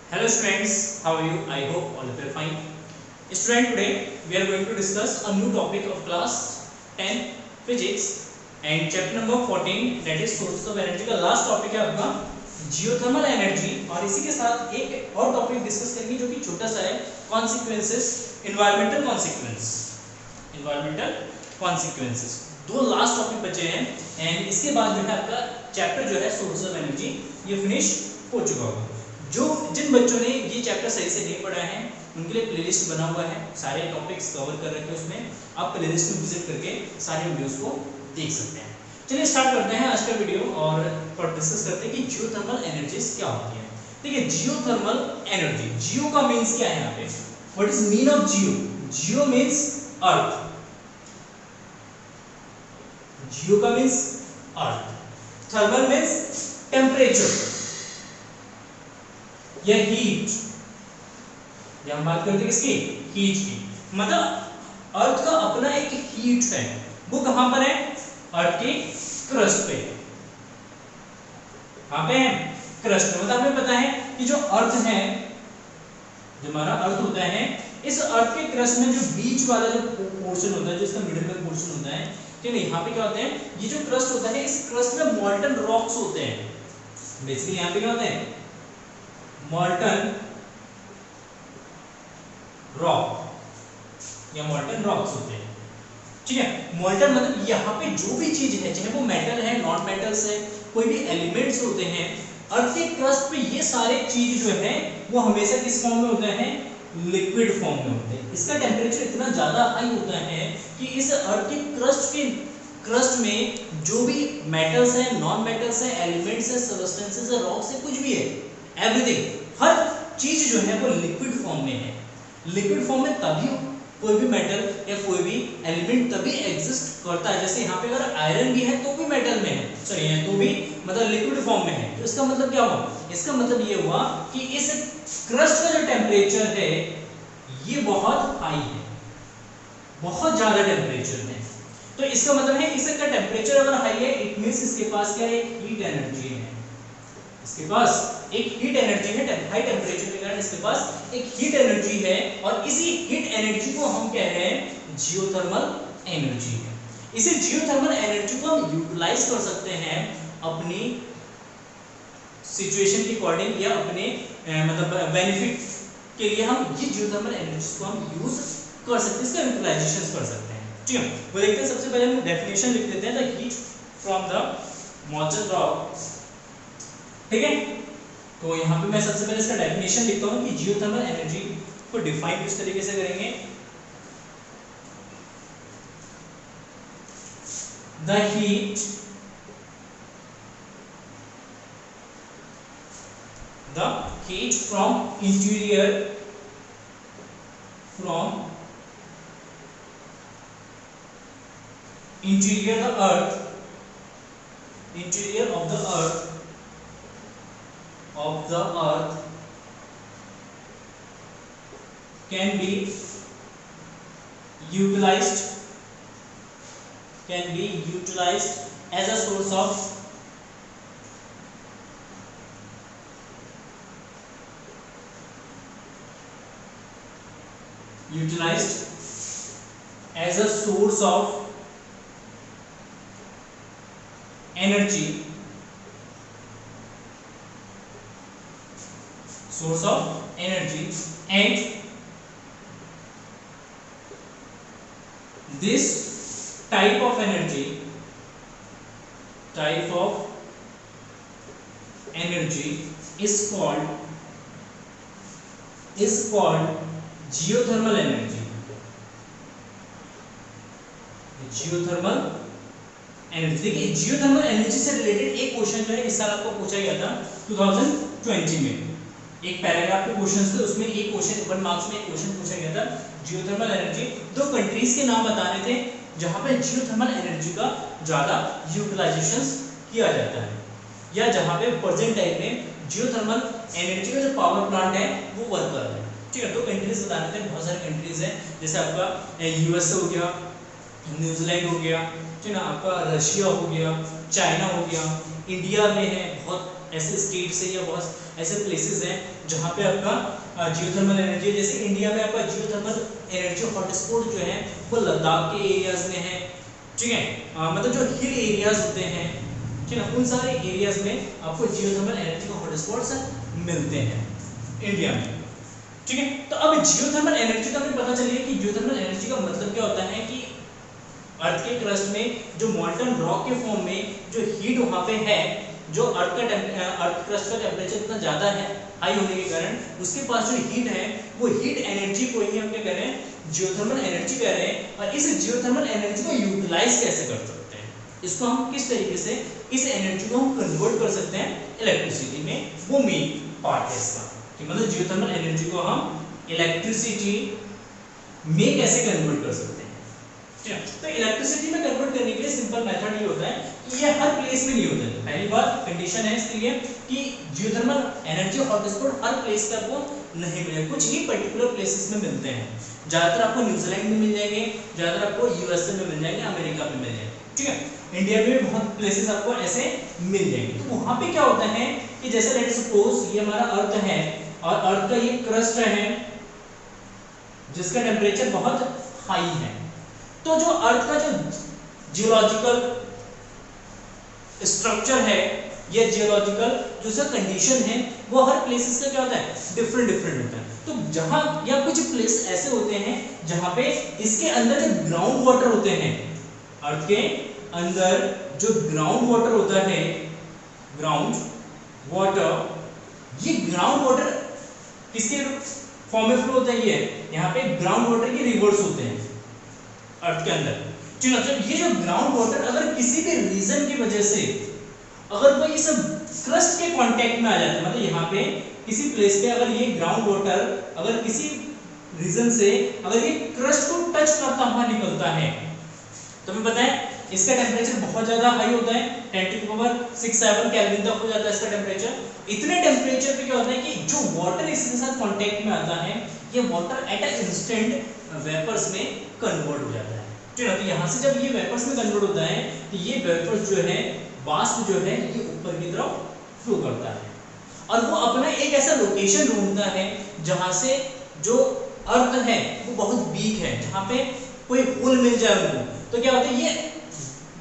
Hello students, how are you? I hope all of you are fine. Student, today we are going to discuss a new topic of class 10 physics and chapter number 14 that is sources of energy का last topic है आपका geothermal energy. और इसी के साथ एक और topic discuss करेंगे जो कि छोटा सा है, कॉन्सिक्वेंसेस, इन्वायरमेंटल कॉन्सिक्वेंसेस। दो लास्ट टॉपिक बचे हैं एंड इसके बाद जो है आपका चैप्टर जो है सोर्सेस ऑफ एनर्जी ये फिनिश हो चुका होगा। जिन बच्चों ने ये चैप्टर सही से नहीं पढ़ा है उनके लिए प्लेलिस्ट बना हुआ है, सारे टॉपिक्स कवर कर रखे हैं उसमें, आप प्लेलिस्ट में विजिट करके सारे वीडियोस को देख सकते हैं। चलिए स्टार्ट करते हैं आज का वीडियो और डिस्कस करते हैं कि जियोथर्मल एनर्जीज क्या होती है। देखिए जियोथर्मल एनर्जी, जियो का मीन्स क्या है यहाँ पे, what is mean of geo? Geo means earth, geo का means earth, thermal means temperature या हीट, या हम बात करते हैं किसकी, हीट की। मतलब अर्थ का अपना एक हीट है, वो कहां पर है, अर्थ के क्रस्ट पे। कहां पे है, क्रस्ट पे। मतलब हमें पता है कि जो अर्थ है, जो हमारा अर्थ होता है, इस अर्थ के क्रस्ट में जो बीच वाला जो पोर्शन होता है, जो इसका मिडिल में पोर्शन होता है, ठीक है, यहाँ पे क्या होते हैं, ये जो क्रस्ट होता है, इस क्रस्ट में मॉल्टन रॉक्स होते हैं। बेसिकली यहाँ पे क्या होते हैं, मॉल्टन रॉक या मॉल्टन रॉक्स होते हैं। ठीक है, मॉल्टन मतलब यहाँ पे जो भी चीज है, चाहे वो मेटल है, नॉन मेटल्स है, कोई भी एलिमेंट्स होते हैं, अर्थ के क्रस्ट पे ये सारे चीज जो है वो हमेशा किस फॉर्म में होते हैं, लिक्विड फॉर्म में होते हैं। इसका टेम्परेचर इतना ज्यादा हाई होता है कि इस अर्थ के क्रस्ट में जो भी मेटल्स है, नॉन मेटल्स है, एलिमेंट्स है, सबस्टेंसेस है, रॉक्स है, कुछ भी है, एवरीथिंग, हर चीज जो है वो लिक्विड फॉर्म में है। लिक्विड फॉर्म में तभी कोई भी मेटल या कोई भी एलिमेंट तभी एग्जिस्ट करता है। जैसे यहाँ पे अगर आयरन भी है तो भी मेटल में है, सॉरी है तो भी मतलब लिक्विड फॉर्म में है। तो इसका मतलब क्या हुआ, इसका मतलब ये हुआ कि इस क्रस्ट का जो टेम्परेचर है ये बहुत हाई है, बहुत ज्यादा टेम्परेचर में। तो इसका मतलब है इसका टेम्परेचर अगर हाई है, इट मींस इसके पास क्या है, हीट एनर्जी है। इसके पास एक हीट एनर्जी है, हाई टेम्परेचर के कारण इसके पास एक हीट एनर्जी है, और इसी हीट एनर्जी को हम कह रहे हैं जियोथर्मल एनर्जी है। इसी जियोथर्मल एनर्जी को हम यूटिलाइज कर सकते हैं अपनी सिचुएशन के अकॉर्डिंग या अपने मतलब बेनिफिट के लिए। हम ये जियोथर्मल एनर्जी को हम यूज कर सकते हैं, इसका यूटिलाइजेशन कर सकते हैं। ठीक है, वो देखते हैं। सबसे पहले हम डेफिनेशन लिख देते हैं, the heat from the मॉल्टन rock. ठीक है, तो यहाँ पे मैं सबसे पहले इसका डेफिनेशन लिखता हूँ कि जियोथर्मल एनर्जी को डिफाइन किस तरीके से करेंगे। The heat from interior of the earth can be utilized as a source of energy, and this type of energy is called geothermal energy। देखिए जियोथर्मल एनर्जी से रिलेटेड एक क्वेश्चन जो है इस साल आपको पूछा गया था 2020 में। एक पैराग्राफ के क्वेश्चंस थे, उसमें एक क्वेश्चन 1 मार्क्स में एक क्वेश्चन पूछा गया था, जियोथर्मल एनर्जी। दो कंट्रीज के नाम बताने थे जहां पे जियोथर्मल एनर्जी का ज्यादा यूटिलाइजेशन किया जाता है, या जहां पे प्रेजेंट टाइम में जियोथर्मल एनर्जी का जो पावर प्लांट है वो वर्क कर रहा है। ठीक है, दो कंट्रीज बताने थे, बहुत सारे कंट्रीज हैं, जैसे आपका यूएस हो गया, न्यूजीलैंड हो गया, ठीक है ना, आपका रशिया हो गया, चाइना हो गया, इंडिया में है बहुत ऐसे स्टेट्स है या बहुत ऐसे प्लेसेस हैं जहाँ पे आपका जियोथर्मल एनर्जी, जैसे इंडिया में आपका जियोथर्मल एनर्जी हॉटस्पॉट जो है वो लद्दाख के एरियाज में है, ठीक है, मतलब जो हिल एरियाज होते हैं, ठीक है, उन सारे एरियाज में आपको जियोथर्मल एनर्जी के हॉटस्पॉट्स मिलते हैं इंडिया में, ठीक है। तो अब जियोथर्मल एनर्जी का हमें पता चलिए कि जियोथर्मल एनर्जी का मतलब क्या होता है कि अर्थ के क्रस्ट में जो मॉल्टन रॉक के फॉर्म में जो हीट वहाँ पे है, जो अर्थ क्रस्ट का टेम्परेचर इतना ज़्यादा है हाई होने के कारण उसके पास जो हीट है वो हीट एनर्जी को ही हम क्या कह रहे हैं, जियोथर्मल एनर्जी कह रहे हैं। और इस जियोथर्मल एनर्जी को यूटिलाइज कैसे कर सकते हैं, इसको हम किस तरीके से इस एनर्जी को हम कन्वर्ट कर सकते हैं इलेक्ट्रिसिटी में, वो मेन पार्ट है इसका कि मतलब जियोथर्मल एनर्जी को हम इलेक्ट्रिसिटी में कैसे कन्वर्ट कर सकते हैं। तो इलेक्ट्रिसिटी में कन्वर्ट करने के लिए सिंपल मेथड ये होता है कि ये हर प्लेस में नहीं होता है। पहली बात कंडीशन है इसके लिए कि जियोथर्मल एनर्जी हॉटस्पॉट हर प्लेस पे आपको नहीं मिलेगा, कुछ ही पर्टिकुलर प्लेसेस में मिलते हैं। ज़्यादातर आपको न्यूजीलैंड में मिल जाएंगे, ज़्यादातर आपको यूएसए में मिल जाएंगे, अमेरिका में मिल जाएंगे, ठीक है। इंडिया में भी बहुत प्लेसेस आपको ऐसे मिल जाएंगे। तो वहाँ पे क्या होता है कि जैसे लेट सपोज ये हमारा अर्थ है और अर्थ का ये क्रस्ट है जिसका टेम्परेचर बहुत हाई है, तो जो अर्थ का जो जियोलॉजिकल स्ट्रक्चर है या जियोलॉजिकल जो सा कंडीशन है वो हर प्लेसेस का क्या होता है, डिफरेंट डिफरेंट होता है। तो जहां या कुछ प्लेस ऐसे होते हैं जहां पे इसके अंदर जो ग्राउंड वाटर होते हैं, अर्थ के अंदर जो ग्राउंड वाटर होता है, ग्राउंड वाटर, ये ग्राउंड वाटर किसके फॉर्म में फ्लो होता है, ये यहाँ पे ग्राउंड वाटर के रिवर्स होते हैं अर्थ के अंदर, ठीक है। मतलब ये जो ग्राउंड वाटर अगर किसी भी रीजन की वजह से अगर कोई इस क्रस्ट के कांटेक्ट में आ जाता है, मतलब यहाँ पे किसी प्लेस पे अगर ये ग्राउंड वाटर अगर किसी रीजन से अगर ये क्रस्ट को टच करता हुआ निकलता है, तो हमें पता है इसका टेम्परेचर बहुत ज्यादा हाई होता है, 10⁻⁶ केल्विन तक हो जाता है इसका टेम्परेचर। इतने टेम्परेचर पे क्या होता है कि जो वाटर इसके साथ कांटेक्ट में आता है ये water at a instant vapours में कन्वर्ट हो जाता है, ठीक है। तो यहाँ से जब ये वेपर्स में कन्वर्ट होता है तो ये वेपर्स जो है, वाष्प जो है, ये ऊपर की तरफ फ्लो करता है और वो अपना एक ऐसा लोकेशन ढूंढता है जहाँ से जो अर्थ है वो बहुत वीक है, जहाँ पे कोई होल मिल जाए उनको। तो क्या होता है, ये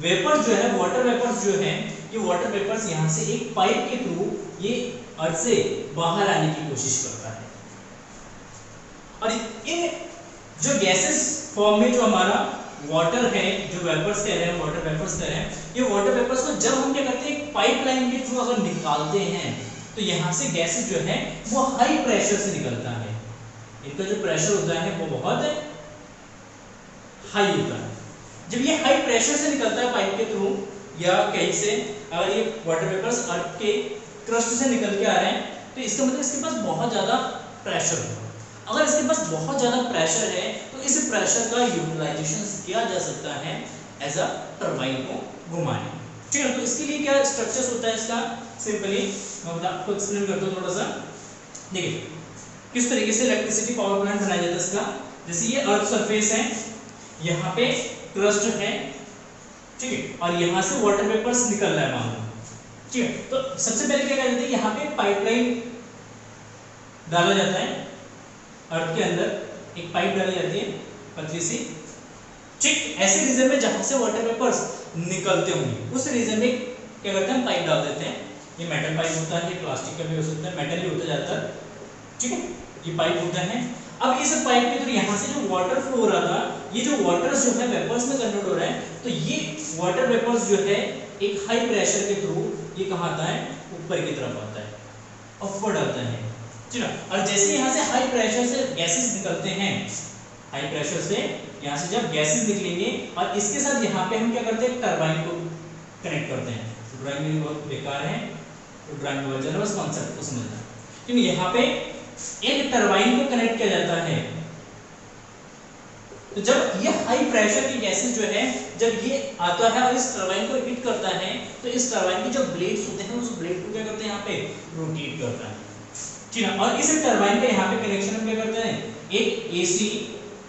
वेपर्स जो है, वाटर वेपर्स जो है, ये वाटर वेपर्स यहाँ से एक पाइप के थ्रू ये अर्थ से बाहर आने की कोशिश करता है और इन जो गैसेस फॉर्म में जो हमारा वाटर है, जो वेपर्स कह रहे हैं, वाटर वेपर्स कह रहे हैं, ये वाटर वेपर्स को जब हम क्या करते हैं एक पाइपलाइन के थ्रू अगर निकालते हैं तो यहाँ से गैसेस जो है वो हाई प्रेशर से निकलता है, इनका जो प्रेशर होता है वो बहुत हाई होता है। जब ये हाई प्रेशर से निकलता है पाइप के थ्रू या कहीं से, अगर ये वाटर वेपर्स अर्थ के क्रस्ट से निकल के आ रहे हैं तो इसका मतलब इसके पास बहुत ज़्यादा प्रेशर होगा। अगर इसके पास बहुत ज़्यादा प्रेशर है तो इस प्रेशर का यूटिलाइजेशन किया जा सकता है एज अ टरबाइन को घुमाने, ठीक है। तो इसके लिए क्या स्ट्रक्चर्स होता है इसका, सिंपली मैं आपको एक्सप्लेन करता हूँ थोड़ा सा। देखिए किस तरीके से इलेक्ट्रिसिटी पावर प्लांट बनाया जाता है इसका। जैसे ये अर्थ सरफेस है, यहाँ पे क्रस्ट है, ठीक है, और यहाँ से वाटर वेपर्स निकल रहा है मान लो, ठीक है। तो सबसे पहले क्या करते हैं, यहाँ पे पाइपलाइन डाला जाता है, अर्थ के अंदर एक पाइप डाली जाती है पतली सी, ठीक, ऐसे रीजन में जहां से वाटर वेपर्स निकलते होंगे उस रीजन में क्या करते हैं, पाइप डाल देते हैं। ये मेटल पाइप होता है, ये प्लास्टिक का भी हो सकता है, मेटल ही होता है ज़्यादातर, ठीक है, ये पाइप होता है। अब इस पाइप के थ्रू यहाँ से जो वाटर फ्लो हो रहा था, ये जो वाटर जो है वेपर्स में कन्वर्ट हो रहा है, तो ये वाटर वेपर्स जो है एक हाई प्रेशर के थ्रू ये कहाँ आता है, ऊपर की तरफ आता है, अपवर्ड आता है, ठीक है। और जैसे यहाँ से हाई प्रेशर से गैसेस निकलते हैं, हाई प्रेशर से यहाँ से जब गैसेस निकलेंगे और इसके साथ यहाँ पे हम क्या करते हैं, टरबाइन को कनेक्ट करते हैं। ड्राइंग में बहुत बेकार है, तो ड्राइंग में बस कॉन्सेप्ट को समझना, क्योंकि यहाँ पे एक टरबाइन को कनेक्ट किया जाता है। तो जब ये हाई प्रेशर की गैसेस जो है जब ये आता है और इस टरबाइन को हिट करता है तो इस टरबाइन के जो ब्लेड्स होते हैं उस ब्लेड को क्या करते हैं, यहाँ पे रोटेट करता है, ठीक है। और इस टरबाइन का यहाँ पे कनेक्शन हम क्या करते हैं, एक एसी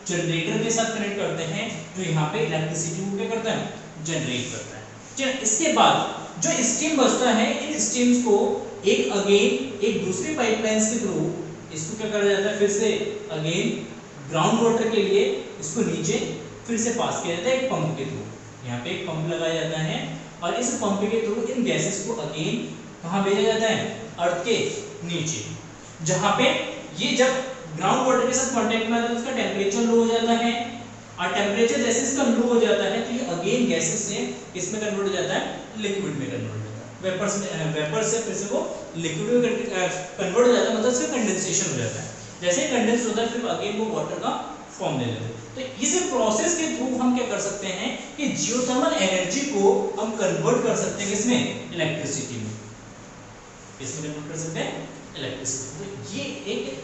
जनरेटर के साथ कनेक्ट करते हैं जो यहाँ पे इलेक्ट्रिसिटी को क्या करता है, जनरेट करता है, ठीक है। इसके बाद जो स्टीम बचता है, इन स्टीम्स को एक अगेन एक दूसरी पाइपलाइंस के थ्रू इसको क्या करा जाता है, फिर से अगेन ग्राउंड वाटर के लिए इसको नीचे फिर से पास किया जाता है एक पंप के थ्रू। यहाँ पे एक पंप लगाया जाता है और इस पंप के थ्रू इन गैसेस को अगेन कहाँ भेजा जाता है, अर्थ के नीचे, जहाँ पे ये जब ग्राउंड वाटर के साथ कांटेक्ट में आता है उसका टेम्परेचर लो हो जाता है और टेम्परेचर जैसे इसका लो हो जाता है तो ये अगेन गैसेस से किसमें कन्वर्ट हो जाता है, लिक्विड में कन्वर्ट हो जाता है। वेपर से फिर से वो लिक्विड में कन्वर्ट हो जाता है, मतलब इसका कंडेंसेशन हो जाता है। जैसे कंडेंस होता है फिर अगेन वो वाटर का फॉर्म ले लेते हैं। तो इस प्रोसेस के थ्रू हम क्या कर सकते हैं कि जियोथर्मल एनर्जी को हम कन्वर्ट कर सकते हैं किसमें, इलेक्ट्रिसिटी में। किसमें कन्वर्ट कर सकते हैं, इलेक्ट्रिसिटी। तो ये एक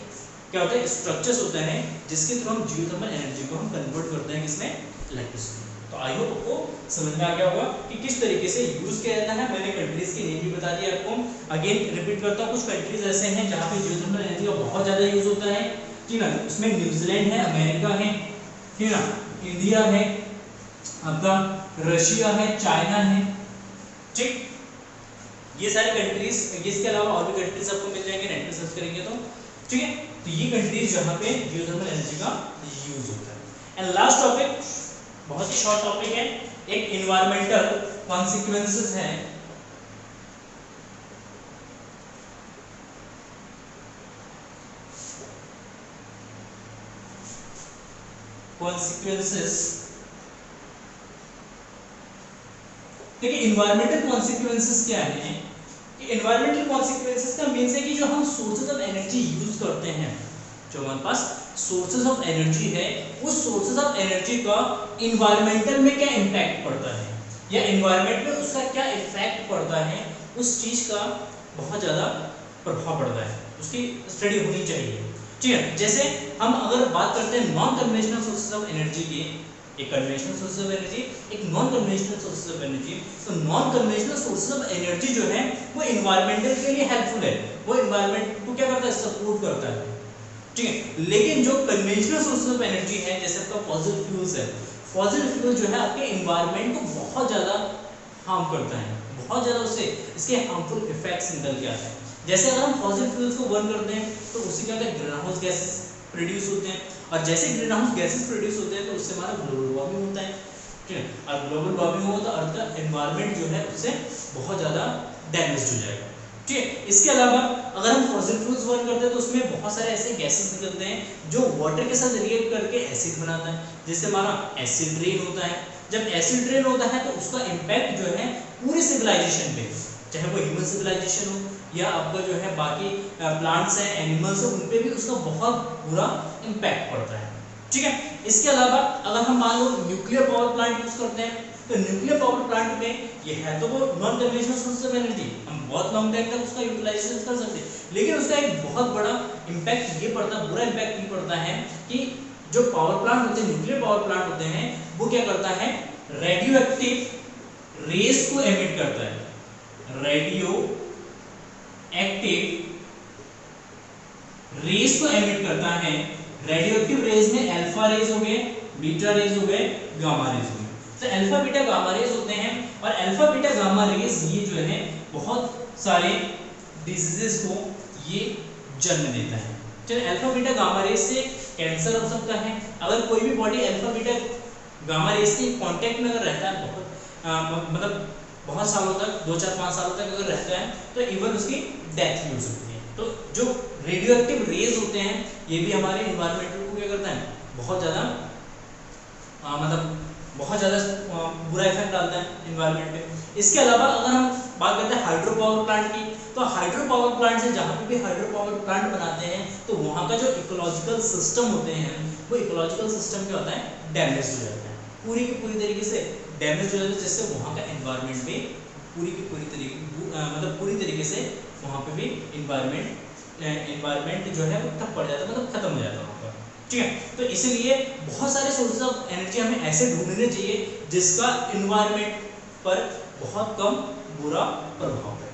क्या होता है, स्ट्रक्चर्स होते हैं जिसके थ्रू हम जियोथर्मल एनर्जी को हम कन्वर्ट करते हैं किसमें, इलेक्ट्रिसिटी। तो आई होप आपको समझ में आ गया होगा कि किस तरीके से यूज किया जाता है। मैंने कंट्रीज के नेम भी बता दिया आपको। अगेन रिपीट करता हूँ, कुछ कंट्रीज ऐसे हैं जहाँ पे जियोथर्मल एनर्जी का बहुत ज्यादा यूज होता है, ठीक है। उसमें न्यूजीलैंड है, अमेरिका है, ठीक है, इंडिया है, आपका रशिया है, चाइना है, ठीक। ये सारे कंट्रीज, इसके अलावा और भी कंट्रीज आपको मिल जाएंगे, नेट पे सर्च करेंगे तो, ठीक है। तो ये कंट्रीज जहाँ पे जियोथर्मल एनर्जी का यूज होता है। एंड लास्ट टॉपिक, बहुत ही शॉर्ट टॉपिक है, एक इन्वायरमेंटल कॉन्सिक्वेंसेस है। कॉन्सिक्वेंसेस, देखिए इन्वायरमेंटल कॉन्सिक्वेंसेस क्या है। इन्वायरमेंटल कॉन्सिक्वेंसेस का मीन्स है कि जो हम सोर्सेज ऑफ एनर्जी यूज करते हैं, जो हमारे पास सोर्सेज ऑफ एनर्जी है, उस सोर्सेज ऑफ एनर्जी का इन्वायरमेंटल में क्या इम्पैक्ट पड़ता है या इन्वायरमेंट में उसका क्या इफेक्ट पड़ता है, उस चीज का बहुत ज्यादा प्रभाव पड़ता है, उसकी स्टडी होनी चाहिए, ठीक है। जैसे हम अगर बात करते हैं non conventional sources of energy की, एक कन्वेंशनल सोर्सेज ऑफ एनर्जी, एक non conventional sources of energy, तो non conventional sources of energy जो है वो इन्वायरमेंटल के लिए हेल्पफुल है, वो इन्वायरमेंट को क्या करता है, सपोर्ट करता है, ठीक है। लेकिन जो कन्वेंशनल सोर्सेज ऑफ एनर्जी है, जैसे आपका फॉसिल फ्यूल्स है, फॉसिल फ्यूल जो है आपके इन्वायरमेंट को बहुत ज़्यादा हार्म करता है, बहुत ज़्यादा उससे इसके हार्मफुल इफेक्ट्स निकल के आते हैं। जैसे अगर हम फॉसिल फ्यूल्स को बर्न करते हैं तो उससे क्या होता है, ग्रीन हाउस गैसेस प्रोड्यूस होते हैं, और जैसे ग्रीन हाउस गैसेस प्रोड्यूस होते हैं तो उससे हमारा ग्लोबल वार्मिंग होता है, ठीक है। और ग्लोबल वार्मिंग होगा तो अर्थ का एनवायरनमेंट जो है उससे बहुत ज़्यादा डैमेज हो जाएगा, ठीक है। इसके अलावा अगर हम फॉसिल फ्यूल्स बर्न करते हैं तो उसमें बहुत सारे ऐसे गैसेस निकलते हैं जो वाटर के साथ रिएक्ट करके एसिड बनाता है, जिससे हमारा एसिड रेन होता है। जब एसिड रेन होता है तो उसका इम्पैक्ट जो है पूरी सिविलाइजेशन पे, चाहे वो ह्यूमन सिविलाइजेशन हो या आपका जो है बाकी प्लांट्स हैं, एनिमल्स हैं, उन पे भी उसका बहुत बुरा इम्पैक्ट पड़ता है, ठीक है। इसके अलावा अगर हम मान लो न्यूक्लियर पावर प्लांट यूज करते हैं तो न्यूक्लियर पावर प्लांट में ये है तो वो non conventional source of energy, हम बहुत लॉन्ग टाइम तक उसका यूटिलाइजेशन कर सकते हैं, लेकिन उसका एक बहुत बड़ा इम्पैक्ट ये पड़ता है, बुरा इम्पैक्ट ये पड़ता है कि जो पावर प्लांट होते हैं, न्यूक्लियर पावर प्लांट होते हैं, वो क्या करता है, रेडियो एक्टिव रेस को एमिट करता है, रेडियो एक्टिव रेस को एमिट करता है। रेडियो एक्टिव रेस में अल्फा रेस हो गए, बीटा रेस हो गए, गामा रेस हो गए। तो अल्फा बीटा गामा रेस होते हैं, और अल्फा बीटा गामा रेस ये जो है बहुत सारे डिजीजेस को ये जन्म देता है। चलिए, अल्फा बीटा गामा रेस से कैंसर हो सकता है, अगर कोई भी body alpha beta gamma rays के कांटेक्ट में अगर रहता है मतलब बहुत सालों तक, 2-4-5 सालों तक अगर रहता है तो इवन उसकी डेथ भी हो सकती है। तो जो रेडियो एक्टिव रेज होते हैं ये भी हमारे इन्वायरमेंट को क्या करता है, बहुत ज़्यादा बहुत ज़्यादा बुरा इफेक्ट डालता है इन्वायरमेंट पे। इसके अलावा अगर हम बात करते हैं हाइड्रो पावर प्लांट की, तो हाइड्रो पावर प्लांट से जहाँ पे भी हाइड्रो पावर प्लांट बनाते हैं तो वहाँ का जो इकोलॉजिकल सिस्टम होते हैं वो इकोलॉजिकल सिस्टम क्या होता है, डैमेज हो जाता है, पूरी की पूरी तरीके से डैमेज हो जाता है, जिससे वहाँ का एनवायरनमेंट भी पूरी की पूरी तरीके पूरी तरीके से वहाँ पे भी एनवायरनमेंट जो है वो ठप पड़ जाता है, मतलब खत्म हो जाता है वहाँ पर, ठीक है। तो इसीलिए बहुत सारे सोर्सेज ऑफ एनर्जी हमें ऐसे ढूंढने चाहिए जिसका एनवायरनमेंट पर बहुत कम बुरा प्रभाव है,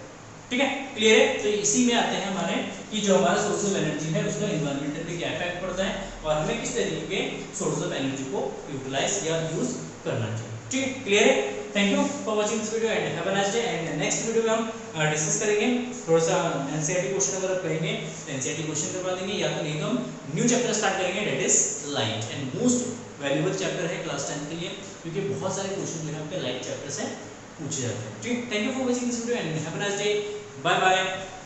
ठीक है। क्लियर है। तो इसी में आते हैं हमारे कि जो हमारा सोर्स ऑफ एनर्जी है उसका एनवायरमेंट पे क्या इफेक्ट पड़ता है और हमें किस तरीके के सोर्स ऑफ एनर्जी को यूटिलाइज या यूज करना चाहिए, ठीक है। क्लियर है। Thank you for watching this video and have a nice day. And next video में हम डिस्कस करेंगे, थोड़ा सा एनसीईआरटी क्वेश्चन अगर करेंगे तो एनसीईआरटी क्वेश्चन करवा देंगे, या तो नहीं तो हम न्यू चैप्टर स्टार्ट करेंगे, that is light, and most valuable chapter है क्लास 10 के लिए, क्योंकि बहुत सारे क्वेश्चन जो है आपके लाइट चैप्टर से पूछे जाते हैं। ठीक, thank you for watching this video and have a nice day, bye bye.